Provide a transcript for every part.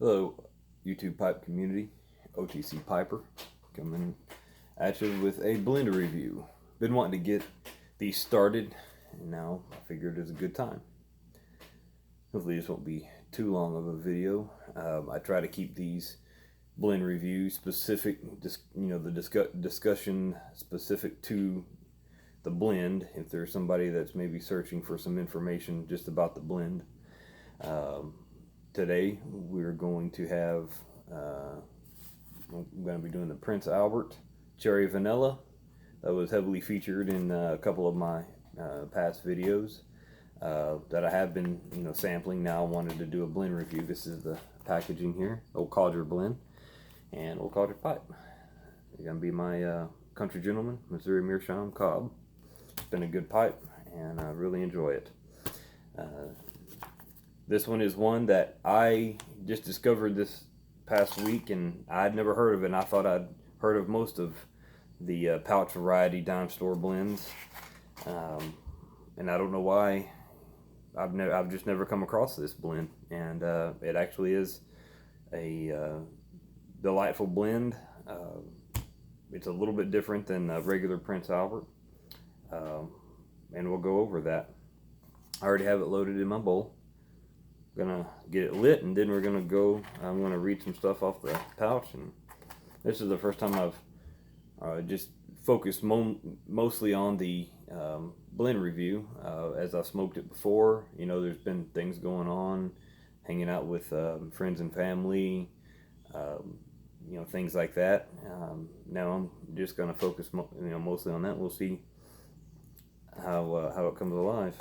Hello, YouTube pipe community. OTC Piper coming at you with a blender review. Been wanting to get these started, and now I figured it's a good time. Hopefully, this won't be too long of a video. I try to keep these blend reviews specific, the discussion specific to the blend. If there's somebody that's maybe searching for some information just about the blend. Today we're going to have I'm going to be doing the Prince Albert Cherry Vanilla. That was heavily featured in a couple of my past videos that I have been sampling. Now I wanted to do a blend review. This is the packaging here, Old Codger blend and Old Codger pipe. It's going to be my Country Gentleman Missouri Meerschaum Cobb. It's been a good pipe and I really enjoy it. This one is one that I just discovered this past week, and I'd never heard of it. And I thought I'd heard of most of the pouch variety dime store blends, and I don't know why. I've just never come across this blend, and it actually is a delightful blend. It's a little bit different than a regular Prince Albert, and we'll go over that. I already have it loaded in my bowl. Gonna get it lit, and then I'm gonna read some stuff off the pouch. And this is the first time I've just focused mostly on the blend review. As I've smoked it before, there's been things going on, hanging out with friends and family, things like that. Now I'm just gonna focus mostly on that. We'll see how it comes alive.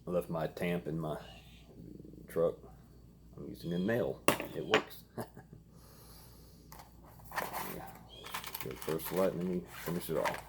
I left my tamp in my truck. I'm using a nail. It works. Yeah. Good first light, and then we finish it off.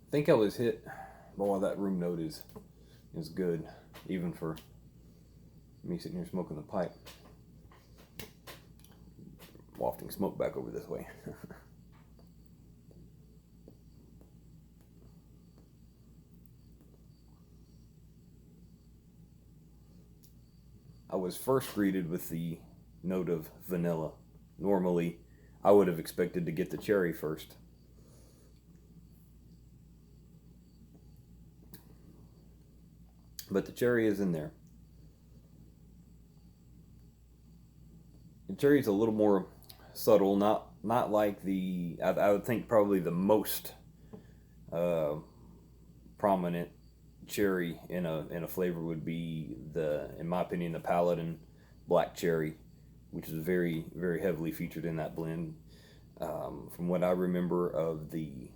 I think I was hit. Boy, that room note is good, even for me sitting here smoking the pipe. Wafting smoke back over this way. I was first greeted with the note of vanilla. Normally, I would have expected to get the cherry first. But the cherry is in there. The cherry is a little more subtle, not like I would think probably the most prominent cherry in a flavor would be in my opinion, the Paladin Black Cherry, which is very, very heavily featured in that blend. From what I remember of the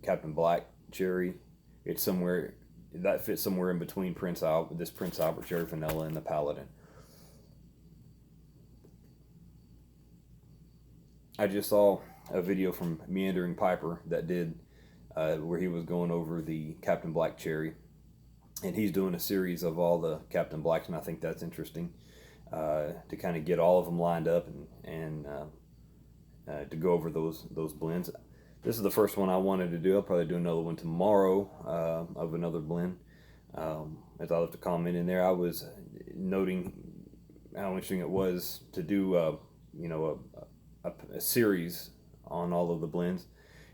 Captain Black Cherry, it's somewhere that fits somewhere in between this Prince Albert Cherry Vanilla and the Paladin. I just saw a video from Meandering Piper that did where he was going over the Captain Black Cherry, and he's doing a series of all the Captain Blacks, and I think that's interesting to kind of get all of them lined up and to go over those blends. This is the first one I wanted to do. I'll probably do another one tomorrow of another blend. As I left a comment in there, I was noting how interesting it was to do a series on all of the blends,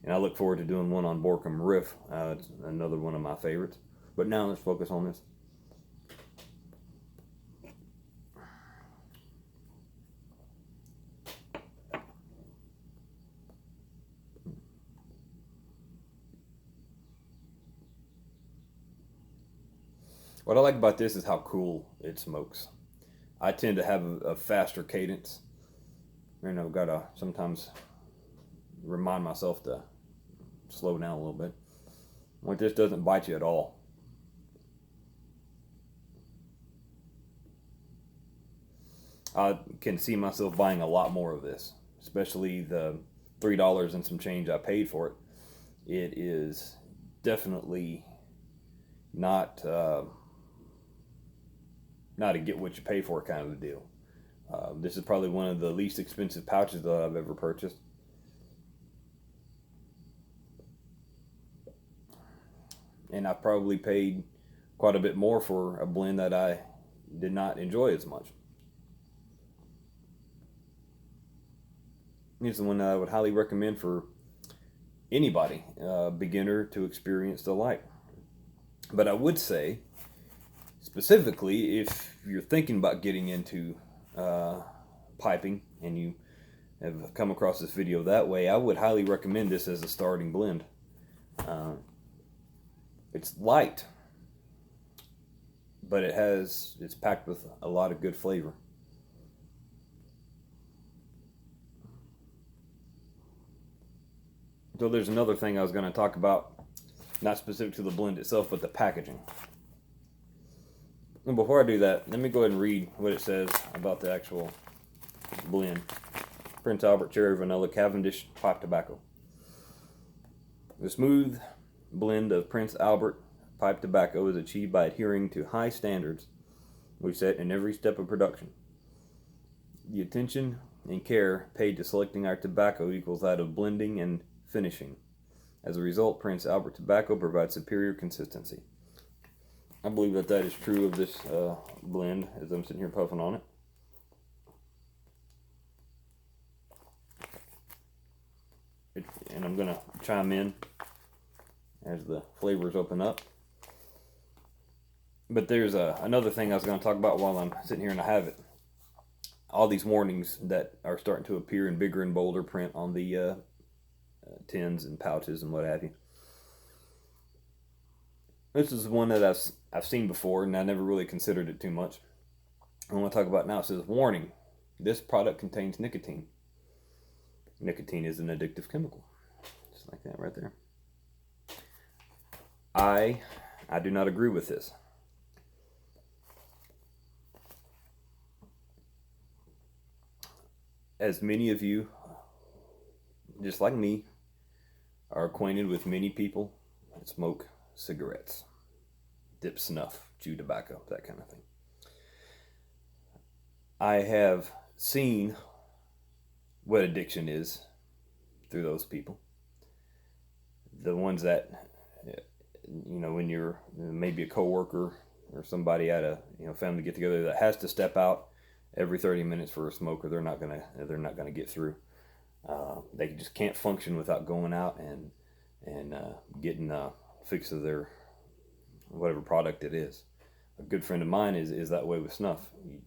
and I look forward to doing one on Borkum Riff. It's another one of my favorites. But now let's focus on this. What I like about this is how cool it smokes. I tend to have a faster cadence. Gotta sometimes remind myself to slow down a little bit. Like this doesn't bite you at all. I can see myself buying a lot more of this, especially the $3 and some change I paid for it. It is definitely not not a get what you pay for kind of a deal. This is probably one of the least expensive pouches that I've ever purchased. And I probably paid quite a bit more for a blend that I did not enjoy as much. It's the one that I would highly recommend for anybody, beginner to experienced alike. But I would say, specifically, if you're thinking about getting into piping and you have come across this video that way, I would highly recommend this as a starting blend. It's light, but it's packed with a lot of good flavor. So there's another thing I was going to talk about, not specific to the blend itself, but the packaging. And before I do that, let me go ahead and read what it says about the actual blend. Prince Albert Cherry Vanilla Cavendish Pipe Tobacco. The smooth blend of Prince Albert pipe tobacco is achieved by adhering to high standards we set in every step of production. The attention and care paid to selecting our tobacco equals that of blending and finishing. As a result, Prince Albert tobacco provides superior consistency. I believe that is true of this blend as I'm sitting here puffing on it. And I'm going to chime in as the flavors open up. But there's another thing I was going to talk about while I'm sitting here and I have it. All these warnings that are starting to appear in bigger and bolder print on the tins and pouches and what have you. This is one that I've seen before and I never really considered it too much. I want to talk about now. It says, warning, this product contains nicotine. Nicotine is an addictive chemical. Just like that right there. I do not agree with this. As many of you, just like me, are acquainted with many people that smoke cigarettes, dip snuff, chew tobacco, that kind of thing. I have seen what addiction is through those people. The ones that, when you're maybe a coworker or somebody at a family get together that has to step out every 30 minutes for a smoke, or they're not gonna get through. They just can't function without going out and getting a fix of their whatever product it is. A good friend of mine is that way with snuff. You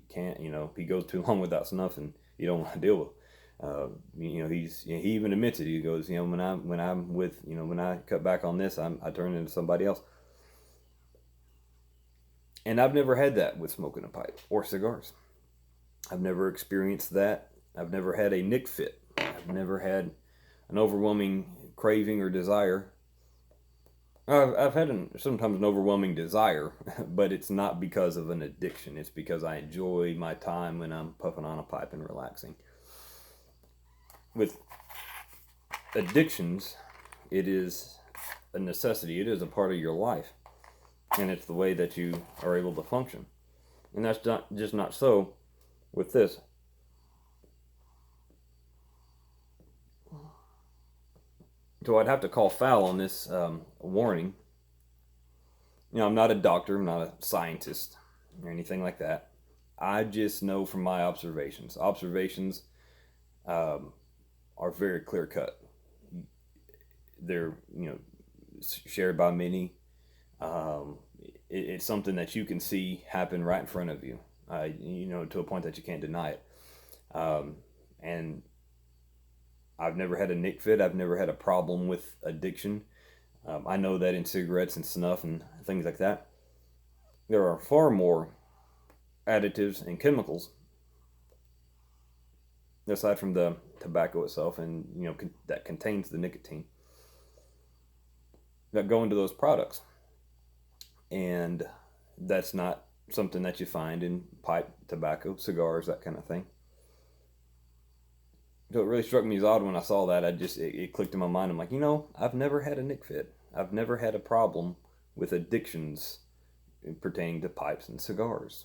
can't, he goes too long without snuff, and you don't want to deal with. He even admits it. He goes, when I cut back on this, I turn into somebody else. And I've never had that with smoking a pipe or cigars. I've never experienced that. I've never had a nick fit. I've never had an overwhelming craving or desire. I've had sometimes an overwhelming desire, but it's not because of an addiction. It's because I enjoy my time when I'm puffing on a pipe and relaxing. With addictions, it is a necessity. It is a part of your life, and it's the way that you are able to function. And that's not so with this. So I'd have to call foul on this warning. I'm not a doctor, I'm not a scientist or anything like that. I just know from my observations. Observations are very clear cut. They're shared by many. It's something that you can see happen right in front of you. To a point that you can't deny it. And I've never had a nick fit. I've never had a problem with addiction. I know that in cigarettes and snuff and things like that, there are far more additives and chemicals aside from the tobacco itself, and that contains the nicotine, that go into those products. And that's not something that you find in pipe, tobacco, cigars, that kind of thing. So it really struck me as odd when I saw that. It clicked in my mind. I'm like, I've never had a nic fit. I've never had a problem with addictions pertaining to pipes and cigars.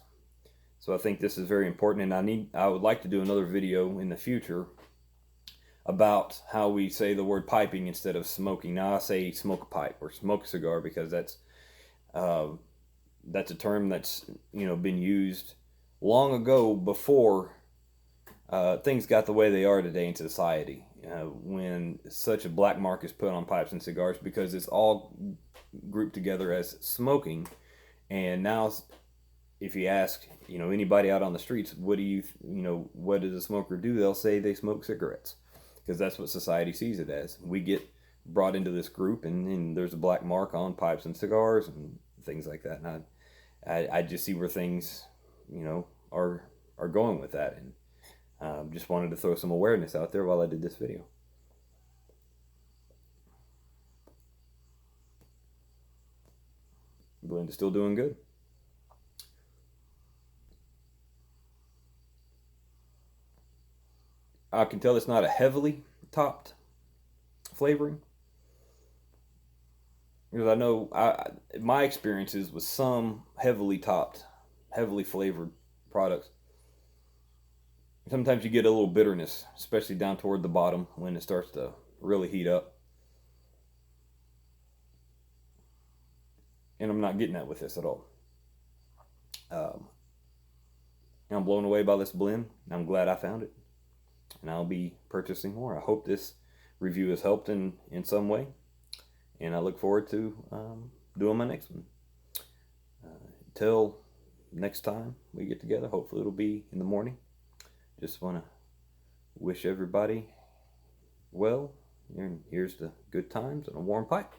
So I think this is very important, and I would like to do another video in the future about how we say the word piping instead of smoking. Now I say smoke a pipe or smoke a cigar because that's a term that's been used long ago, before things got the way they are today in society, when such a black mark is put on pipes and cigars because it's all grouped together as smoking. And now if you ask anybody out on the streets, what does a smoker do, they'll say they smoke cigarettes, because that's what society sees it as. We get brought into this group, and there's a black mark on pipes and cigars and things like that. And I just see where things are going with that, and just wanted to throw some awareness out there while I did this video. Blend is still doing good. I can tell it's not a heavily topped flavoring, because I know my experiences with some heavily topped, heavily flavored products, sometimes you get a little bitterness, especially down toward the bottom when it starts to really heat up. And I'm not getting that with this at all. I'm blown away by this blend. I'm glad I found it, and I'll be purchasing more. I hope this review has helped in some way, and I look forward to doing my next one. Till next time we get together, hopefully it'll be in the morning. Just want to wish everybody well, and here's the good times and a warm pipe.